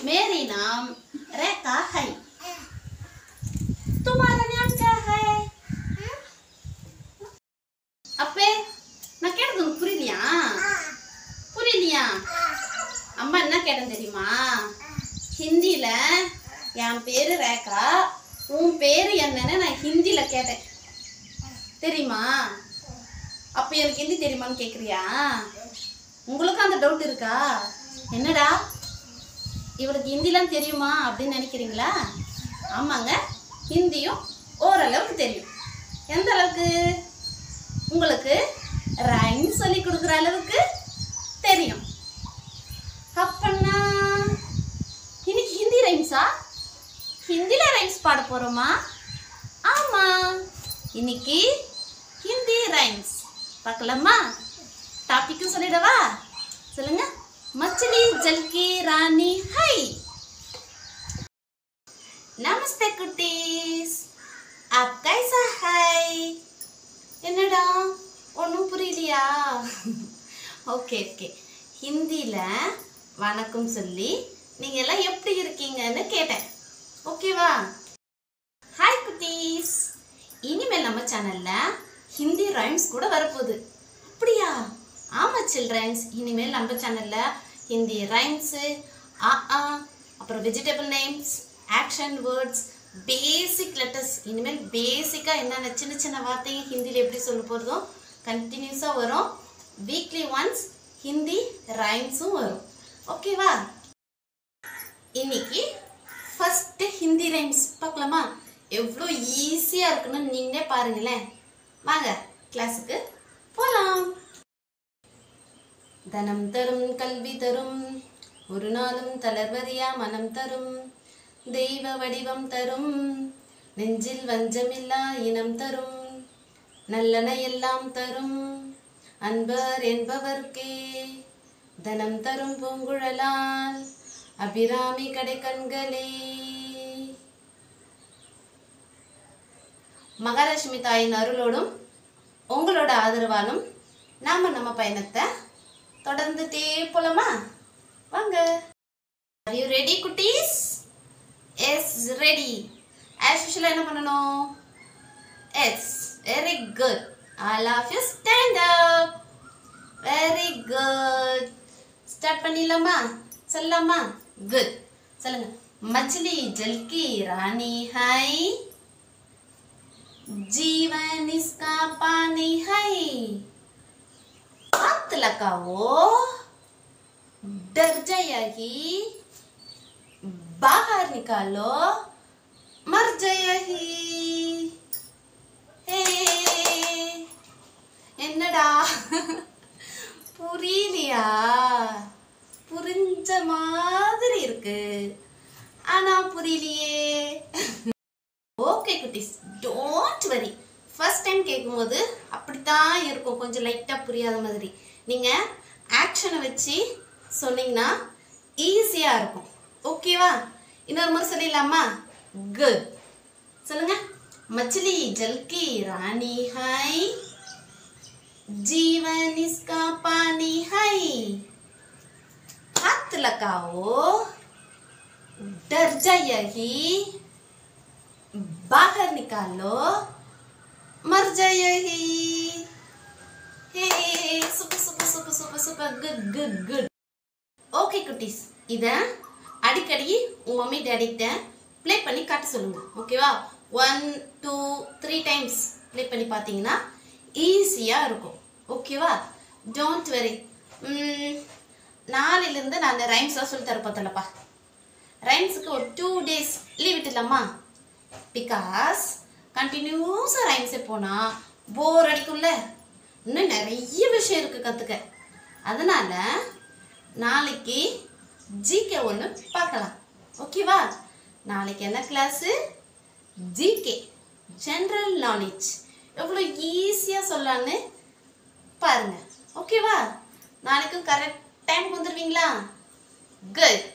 मेरी नाम रेखा है। तुम्हारा नाम क्या है? அப்பே நான் கேட்டது புரியலையா? புரியலையா? அம்மா என்ன கேட்டேன் தெரியுமா? ஹிந்தில என் பேரு ரேகா, உன் பேரு என்னன்னு நான் ஹிந்தில கேட்டேன். தெரியுமா? அப்ப எனக்கு ஹிந்தி தெரியுமான்னு கேக்குறியா? உங்களுக்கு அந்த டவுட் இருக்கா? என்னடா இவளுக்கு ஹிந்திலாம் தெரியுமா அப்படின்னு நினைக்கிறீங்களா? ஆமாங்க, ஹிந்தியும் ஓரளவுக்கு தெரியும். எந்த அளவுக்கு? உங்களுக்கு ரைம் சொல்லி கொடுக்குற அளவுக்கு தெரியும். அப்பன்னா இன்னைக்கு ஹிந்தி ரைம்ஸா? ஹிந்தில ரைம்ஸ் பாட போறோமா? ஆமா, இன்னைக்கு ஹிந்தி ரைம்ஸ் பார்க்கலாமா? டாபிக்கும் சொல்லிடவா? சொல்லுங்க. मछली जल की रानी है। नमस्ते कुटीस, आप कैसा है? என்னடா ஒன்றும் புரியலையா? ஓகே ஓகே, ஹிந்தியில் வணக்கம் சொல்லி நீங்கள் எல்லாம் எப்படி இருக்கீங்கன்னு கேட்டேன். ஓகேவா? ஹாய் குட்டீஸ், இனிமேல் நம்ம சேனலில் ஹிந்தி ரைம்ஸ் கூட வரப்போகுது. அப்படியா? ஆமாம் சில்ட்ரன்ஸ், இனிமேல் நம்ம சேனலில் ஹிந்தி ரைம்ஸு, அப்புறம் வெஜிடபிள் நேம்ஸ், ஆக்ஷன் வேர்ட்ஸ், பேசிக் லெட்டர்ஸ், இனிமேல் பேசிக்காக என்னென்ன சின்ன சின்ன வார்த்தைங்க ஹிந்தியில் எப்படி சொல்ல போகிறதோ கண்டினியூஸாக வரும். வீக்லி ஒன்ஸ் ஹிந்தி ரைம்ஸும் வரும். ஓகேவா? இன்னைக்கு ஃபஸ்ட்டு ஹிந்தி ரைம்ஸ் பார்க்கலாமா? எவ்வளோ ஈஸியாக இருக்குன்னு நீங்களே பாருங்களேன். வாங்க கிளாஸுக்கு போகலாம். தனம் தரும் கல்வி தரும், ஒரு நாளும் தளர்வறியா மனம் தரும், தெய்வ வடிவம் தரும், நெஞ்சில் வஞ்சமில்லா இனம் தரும், நல்லன எல்லாம் தரும், அன்பர் என்பவர்க்கே தனம் தரும் பூங்குழலால் அபிராமி கடை கண்களே. மகாலட்சுமி தாயின் அருளோடும் உங்களோட ஆதரவாலும் நாம நம்ம பயணத்தை தொடர்ந்துட்டே போலாமா? வாங்க. Are you ready குட்டீஸ்? Yes, ready. As usual என்ன பண்ணணும்? Yes, very good. All of you stand up. Very good. Start பண்ணிடலாமா? சொல்லலாமா? Good. சொல்லுங்க. मछली जल की रानी है, जीवन इसका पानी है, हाथ लगाओ डर जाएगी, बाहर निकालो मर जाएगी. என்னடா புரியலையா? புரிஞ்ச மாதிரி இருக்கு, ஆனா புரியலையே. ஓகே குட்டீஸ், டோன்ட் வரி. ஃபர்ஸ்ட் டைம் கேட்கும்போது அப்படித்தான் இருக்கும், கொஞ்சம் லைட்டாக புரியாத மாதிரி. நீங்கள் ஆக்ஷனை வச்சு சொன்னீங்கன்னா ஈஸியாக இருக்கும். ஓகேவா? இன்னொரு முறை சொல்லிடலாமா? குட். சொல்லுங்க. மछली जल की रानी है, जीवन इसका पानी है, हाथ लगाओ डर जाएगी, बाहर निकालो मर जाएगी. super super super super super good good good. Okay குட்டீஸ், இதை அடிக்கடி உங்கள் மம்மி டேடிக்கிட்ட ப்ளே பண்ணி காட்ட சொல்லுங்க. ஓகேவா? 1 2 3 டைம்ஸ் ப்ளே பண்ணி பார்த்தீங்கன்னா ஈஸியாக இருக்கும். ஓகேவா? Don't worry. நாளையிலேருந்து நான் அந்த ரைம்ஸ்லாம் சொல்லி தரப்போத்தலப்பா. ரைம்ஸுக்கு ஒரு 2 days லீவ் விட்டுலாமா? பிகாஸ் கண்டினியூஸாக ரைம்ஸே போனால் போர் அடிக்கும்ல. இன்னும் நிறைய விஷயம் இருக்குது கற்றுக்க. அதனால் நாளைக்கு ஜிகே ஒன்று பார்க்கலாம். ஓகேவா? நாளைக்கு என்ன கிளாஸு? GK, general knowledge. எவ்வளோ ஈஸியாக சொல்லலான்னு பாருங்கள். ஓகேவா? நாளைக்கும் கரெக்ட் டைம் வந்துடுவீங்களா? குட்.